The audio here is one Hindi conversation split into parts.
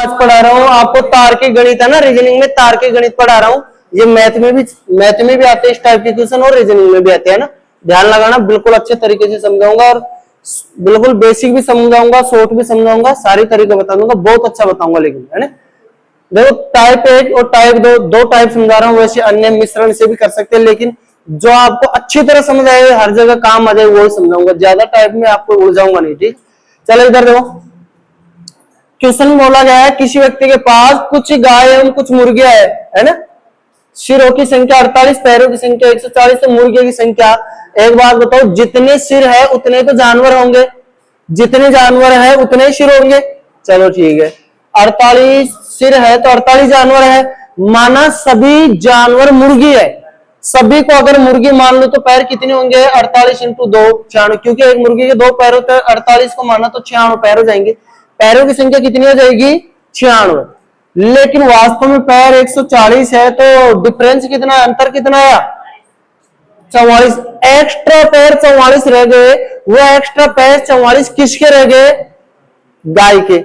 आज पढ़ा रहा हूँ आपको तार्किक गणित है ना, रीजनिंग में तार्किक गणित पढ़ा रहा हूँ। ये मैथ में भी आते हैं इस टाइप के क्वेश्चन और रीजनिंग में भी आते हैं ना। ध्यान लगाना, बिल्कुल अच्छे तरीके से समझाऊंगा और बिल्कुल बेसिक भी समझाऊंगा, शॉर्ट भी समझाऊंगा, सारी तरीके बता दूंगा, बहुत अच्छा बताऊंगा। लेकिन है ना, देखो टाइप 1 और टाइप 2 दो टाइप समझा रहा हूँ। वैसे अन्य मिश्रण से भी कर सकते हैं, लेकिन जो आपको अच्छी तरह समझ आए, हर जगह काम आ जाए, वो समझाऊंगा। ज्यादा टाइप में आपको उलझाऊंगा नहीं, ठीक। चलो इधर देखो, क्वेश्चन बोला गया है किसी व्यक्ति के पास कुछ गाय एवं कुछ मुर्गियां है ना। सिरों की संख्या 48, पैरों की संख्या 140, तो मुर्गियों की संख्या। एक बात बताओ, जितने सिर है उतने तो जानवर होंगे, जितने जानवर है उतने सिर होंगे। चलो ठीक है, 48 सिर है तो 48 जानवर है। माना सभी जानवर मुर्गी है, सभी को अगर मुर्गी मान लो तो पैर कितने होंगे? 48 इंटू 2 96, क्योंकि एक मुर्गी के 2 पैर होते हैं। 48 को माना तो 96 पैर हो जाएंगे। पैरों की संख्या कितनी हो जाएगी? 96। लेकिन वास्तव में पैर 140 है, तो डिफरेंस कितना, अंतर कितना आया? 44। एक्स्ट्रा पैर 44 रह गए। वो एक्स्ट्रा पैर 44 किसके रह गए? गाय के।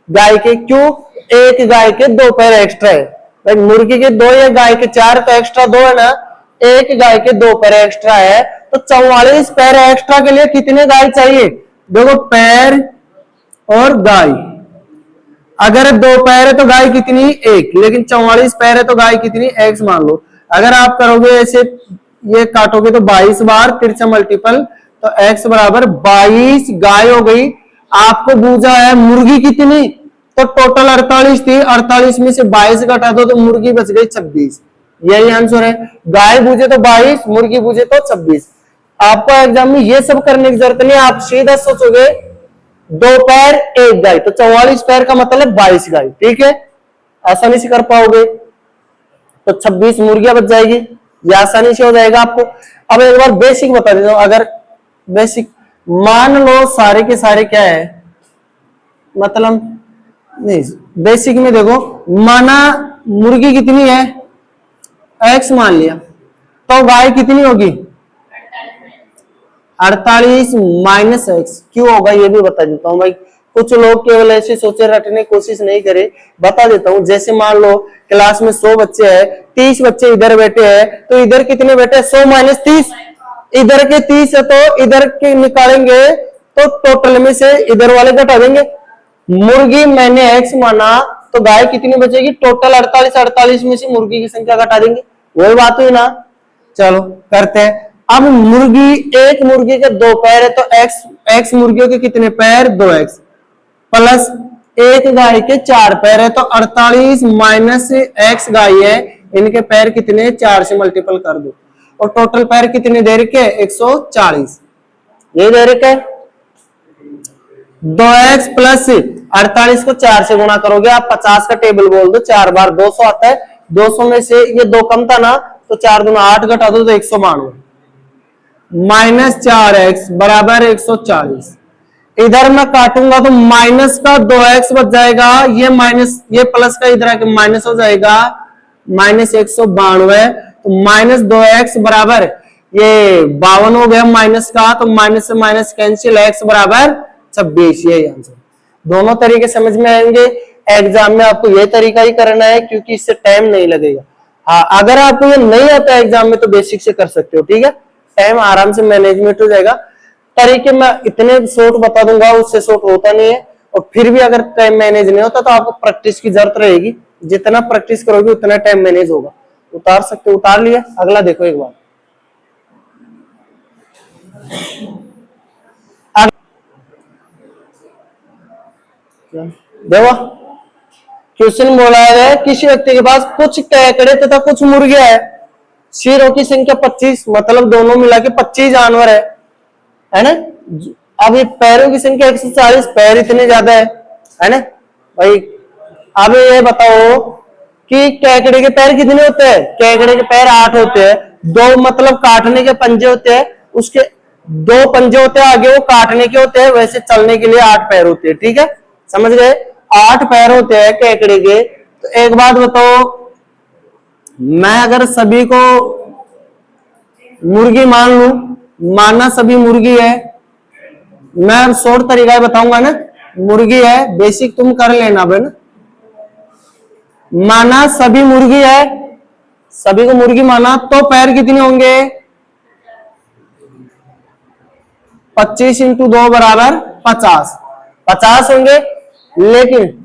गाय के क्यों? एक गाय के 2 पैर एक्स्ट्रा है भाई। मुर्गी के 2 या गाय के 4, तो एक्स्ट्रा 2 है ना। एक गाय के 2 पैर एक्स्ट्रा है, तो 44 पैर एक्स्ट्रा के लिए कितने गाय चाहिए? देखो, पैर और गाय, अगर 2 पैर है तो गाय कितनी? 1, लेकिन 44 पैर है तो गाय कितनी? X मान लो। अगर आप करोगे ऐसे, ये काटोगे तो 22 बार, तिरछा मल्टीपल, तो X बराबर 22 गाय हो गई। आपको पूछा है मुर्गी कितनी, तो टोटल 48 थी, 48 में से 22 घटा दो तो मुर्गी बच गई 26। यही आंसर है। गाय पूछे तो 22, मुर्गी पूछे तो 26। आपको एग्जाम में ये सब करने की जरूरत नहीं, आप सीधा सोचोगे 2 पैर 1 गाय, तो 44 पैर का मतलब 22 गाय, ठीक है। आसानी से कर पाओगे। तो 26 मुर्गियां बच जाएगी, ये आसानी से हो जाएगा आपको। अब एक बार बेसिक बता देता हूं। अगर बेसिक मान लो सारे के सारे क्या है, मतलब नहीं, बेसिक में देखो, माना मुर्गी कितनी है? X मान लिया, तो गाय कितनी होगी? 48 माइनस X। क्यों होगा ये भी बता देता हूं भाई। कुछ लोग केवल ऐसे सोचे, रटने की कोशिश नहीं करे, बता देता हूं। जैसे मान लो क्लास में 100 बच्चे हैं, 30 बच्चे इधर बैठे हैं, तो इधर कितने बैठे हैं? 100 माइनस 30। इधर के 30 है तो इधर के निकालेंगे तो टोटल में से इधर वाले घटा देंगे। मुर्गी मैंने X माना, तो गाय कितनी बचेगी? टोटल 48, 48 में से मुर्गी की संख्या घटा देंगे। वही बात हुई ना। चलो करते हैं। अब मुर्गी, एक मुर्गी के 2 पैर है, तो X मुर्गियों के कितने पैर? 2X प्लस एक गाय के 4 पैर है, तो 48 माइनस X गाय है, इनके पैर कितने? 4 से मल्टीपल कर दो, और टोटल पैर कितने दे रखे? 140। ये दे रखे 2X प्लस 48 को 4 से गुणा करोगे, आप 50 का टेबल बोल दो, 4 बार 200 आता है। 200 में से ये 2 कम था ना, तो 4 दूना 8 घटा दो तो 192 माइनस 4X बराबर 140। इधर मैं काटूंगा तो माइनस का 2X बच जाएगा, ये माइनस, ये प्लस का इधर आके माइनस हो जाएगा, माइनस 192। तो माइनस 2X बराबर ये 52 हो गया माइनस का, तो माइनस से माइनस कैंसिल, X बराबर 26। यही आंसर। दोनों तरीके समझ में आएंगे। एग्जाम में आपको यह तरीका ही करना है, क्योंकि इससे टाइम नहीं लगेगा। हाँ, अगर आपको ये नहीं आता एग्जाम में तो बेसिक से कर सकते हो, ठीक है। टाइम आराम से मैनेजमेंट हो जाएगा। तरीके मैं इतने शॉर्ट बता दूंगा, उससे शॉर्ट होता नहीं है। और फिर भी अगर टाइम मैनेज नहीं होता तो आपको प्रैक्टिस की जरूरत रहेगी। जितना प्रैक्टिस करोगे उतना टाइम मैनेज होगा। उतार सकते, उतार लिया। अगला देखो एक बार, देखो क्वेश्चन बोला है किसी व्यक्ति के पास कुछ केकड़े तथा कुछ मुर्गियां है। सिरों की संख्या 25, मतलब दोनों मिला के 25 जानवर है ना। अब ये पैरों की संख्या 140, पैर इतने ज्यादा है ना भाई। अब ये बताओ कि केकड़े के पैर कितने होते हैं? केकड़े के पैर 8 होते हैं। 2 मतलब काटने के पंजे होते हैं, उसके 2 पंजे होते हैं आगे, वो काटने के होते हैं। वैसे चलने के लिए 8 पैर होते हैं, ठीक है, समझ गए। 8 पैर होते हैं केकड़े के। तो एक बात बताओ, मैं अगर सभी को मुर्गी मान लू, मानना सभी मुर्गी है, मैं शॉर्ट तरीका बताऊंगा ना। मुर्गी है, बेसिक तुम कर लेना बहन, माना सभी मुर्गी है, सभी को मुर्गी माना, तो पैर कितने होंगे? 25 इंटू 2 बराबर 50, 50 होंगे। लेकिन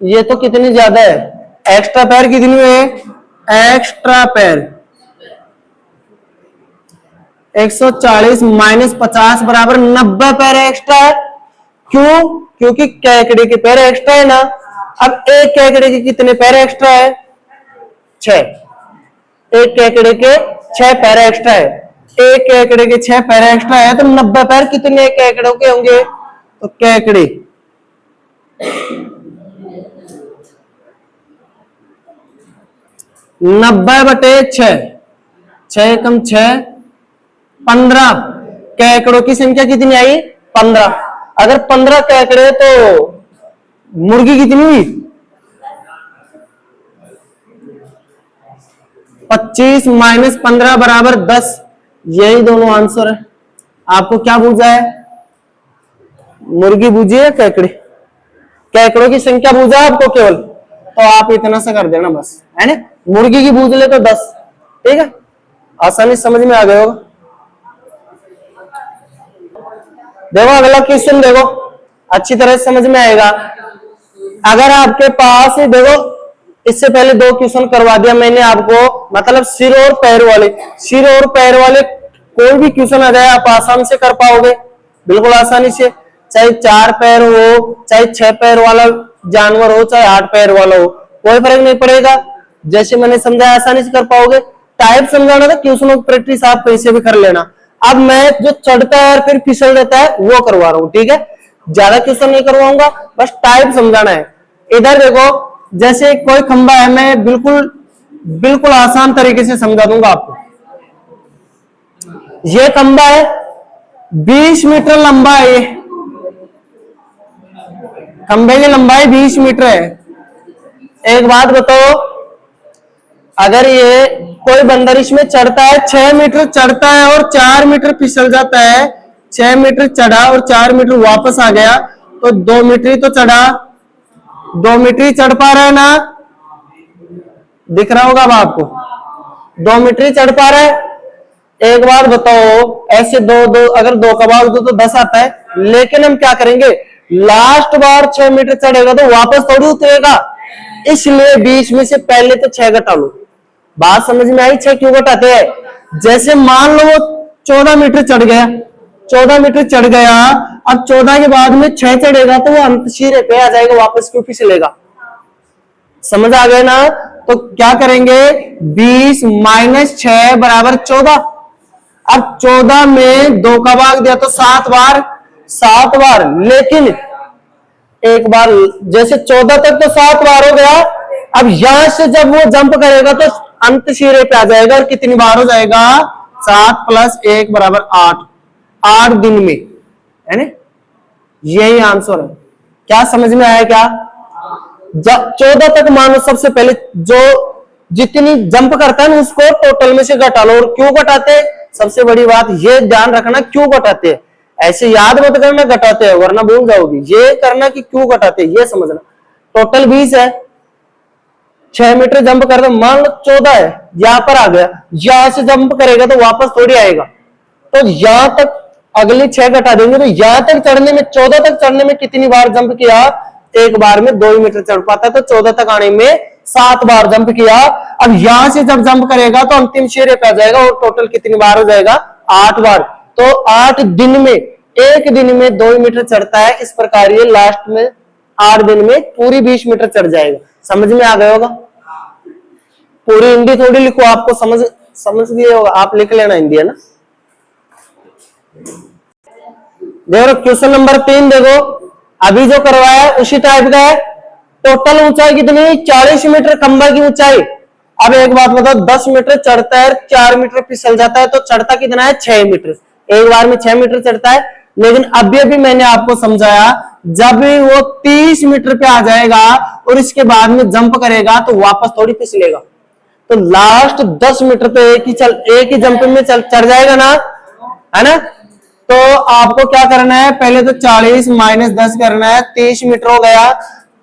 ये तो कितनी ज्यादा है, एक्स्ट्रा पैर कितनी हुए? एक्स्ट्रा पैर 140 माइनस 50 बराबर 90 पैर एक्स्ट्रा है। क्यों? क्योंकि केकड़े के पैर एक्स्ट्रा है ना। अब एक केकड़े के कितने पैर एक्स्ट्रा है? 6। एक केकड़े के 6 पैर एक्स्ट्रा है, एक केकड़े के 6 पैर एक्स्ट्रा है, तो 90 पैर कितने केकड़ों के होंगे? तो केकड़े 90/6, 6 कम 6 15, केकड़ों की संख्या कितनी आई? 15। अगर 15 केकड़े तो मुर्गी कितनी हुई? 25 माइनस 15 बराबर 10। यही दोनों आंसर है। आपको क्या पूछा है? मुर्गी बूझी है केकड़े? केकड़ों की संख्या बूझा आपको केवल, तो आप इतना सा कर देना बस, है ना। मुर्गी की बूझ ले तो 10, ठीक है, आसानी समझ में आ गया होगा। देखो अगला क्वेश्चन, देखो अच्छी तरह समझ में आएगा। अगर आपके पास, देखो इससे पहले 2 क्वेश्चन करवा दिया मैंने आपको, मतलब सिर और पैर वाले, सिर और पैर वाले कोई भी क्वेश्चन आ जाए आप आसान से कर पाओगे, बिल्कुल आसानी से। चाहे 4 पैर हो, चाहे 6 पैर वाला जानवर हो, चाहे 8 पैर वाला हो, कोई फर्क नहीं पड़ेगा। जैसे मैंने समझाया आसानी से कर पाओगे। टाइप समझाना था, क्वेश्चन की प्रैक्टिस आप कहीं से भी कर लेना। अब मैं जो चढ़ता है और फिर फिसल देता है वो करवा रहा हूं, ठीक है। ज्यादा क्वेश्चन नहीं करवाऊंगा, बस टाइप समझाना है। इधर देखो, जैसे कोई खंबा है, मैं बिल्कुल आसान तरीके से समझा दूंगा आपको। ये खंबा है, 20 मीटर लंबा है, ये खंबे की लंबाई 20 मीटर है। एक बात बताओ, अगर ये कोई बंदर इसमें चढ़ता है, 6 मीटर चढ़ता है और 4 मीटर फिसल जाता है, 6 मीटर चढ़ा और 4 मीटर वापस आ गया, तो 2 मीटर ही तो चढ़ा, 2 मीटर ही चढ़ पा रहा है ना, दिख रहा होगा अब आपको, 2 मीटर ही चढ़ पा रहा है। एक बार बताओ, ऐसे दो अगर 2 का भाग दो तो 10 आता है, लेकिन हम क्या करेंगे, लास्ट बार 6 मीटर चढ़ेगा तो वापस थोड़ी उतरेगा, इसलिए 20 में से पहले तो 6 घटा लो। बात समझ में आई? 6 क्यों घटाते हैं? जैसे मान लो वो 14 मीटर चढ़ गया, 14 मीटर चढ़ गया, अब 14 के बाद में 6 चढ़ेगा तो वो अंत सिरे पे आ जाएगा, वापस क्यों फिसलेगा? समझ आ गया ना। तो क्या करेंगे, 20 माइनस 6 बराबर 14। अब 14 में 2 का भाग दिया तो 7 बार, लेकिन एक बार, जैसे 14 तक तो 7 बार हो गया, अब यहां से जब वो जंप करेगा तो अंत सिरे पे आ जाएगा, और कितनी बार हो जाएगा? 7 + 1 बराबर 8, 8 दिन में, है ना। यही आंसर है। क्या समझ में आया? क्या जब 14 तक मानो, सबसे पहले जो जितनी जंप करता है ना उसको टोटल में से घटा लो। और क्यों घटाते हैं, सबसे बड़ी बात ये ध्यान रखना, क्यों घटाते हैं, ऐसे याद मत करना घटाते हैं वरना भूल जाओगी, ये करना कि क्यों घटाते हैं ये समझना। टोटल 20 है, 6 मीटर जंप कर दो, मान लो 14 है, यहां पर आ गया, यहां से जंप करेगा तो वापस थोड़ी आएगा, तो यहां तक अगले 6 घटा देंगे, तो यहां तक चढ़ने में, 14 तक चढ़ने में कितनी बार जंप किया? एक बार में 2 मीटर चढ़ पाता है, तो 14 तक आने में 7 बार जंप किया। अब यहां से जब जंप करेगा तो अंतिम सिरे पे आ जाएगा, और टोटल कितनी बार हो जाएगा? 8 बार। तो 8 दिन में, एक दिन में 2 मीटर चढ़ता है, इस प्रकार ये लास्ट में 8 दिन में पूरी 20 मीटर चढ़ जाएगा। समझ में आ गया होगा? पूरी हिंदी थोड़ी लिखो, आपको समझ गए होगा, आप लिख लेना हिंदी, है ना। देखो क्वेश्चन नंबर 3, देखो अभी जो करवाया है उसी टाइप का है। टोटल ऊंचाई कितनी? 40 मीटर खंबा की ऊंचाई। अब एक बात बताओ, 10 मीटर चढ़ता है, 4 मीटर फिसल जाता है, तो चढ़ता कितना है? 6 मीटर। एक बार में 6 मीटर चढ़ता है, लेकिन अभी मैंने आपको समझाया, जब वो 30 मीटर पे आ जाएगा और इसके बाद में जंप करेगा तो वापस थोड़ी फिसलेगा, तो लास्ट 10 मीटर पे एक ही जंप में चढ़ जाएगा ना, है ना। तो आपको क्या करना है, पहले तो 40 माइनस 10 करना है, 30 मीटर हो गया,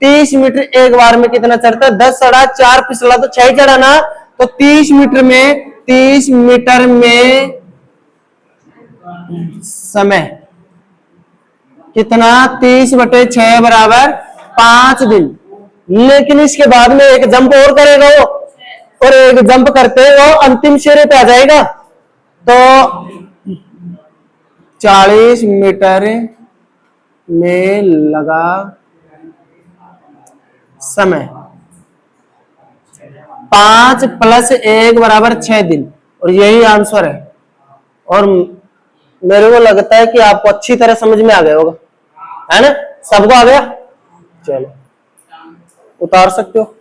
30 मीटर एक बार में कितना चढ़ता है? 10 चढ़ा, 4 फिसला तो 6 चढ़ा ना। तो 30 मीटर में समय कितना? 30/6 बराबर 5 दिन। लेकिन इसके बाद में एक जंप और करेगा वो, और एक जंप करते वो अंतिम सिरे पे आ जाएगा। तो 40 मीटर में लगा समय 5 + 1 बराबर 6 दिन, और यही आंसर है। और मेरे को लगता है कि आपको अच्छी तरह समझ में आ गया होगा, है ना? सबको आ गया? चलो उतार सकते हो।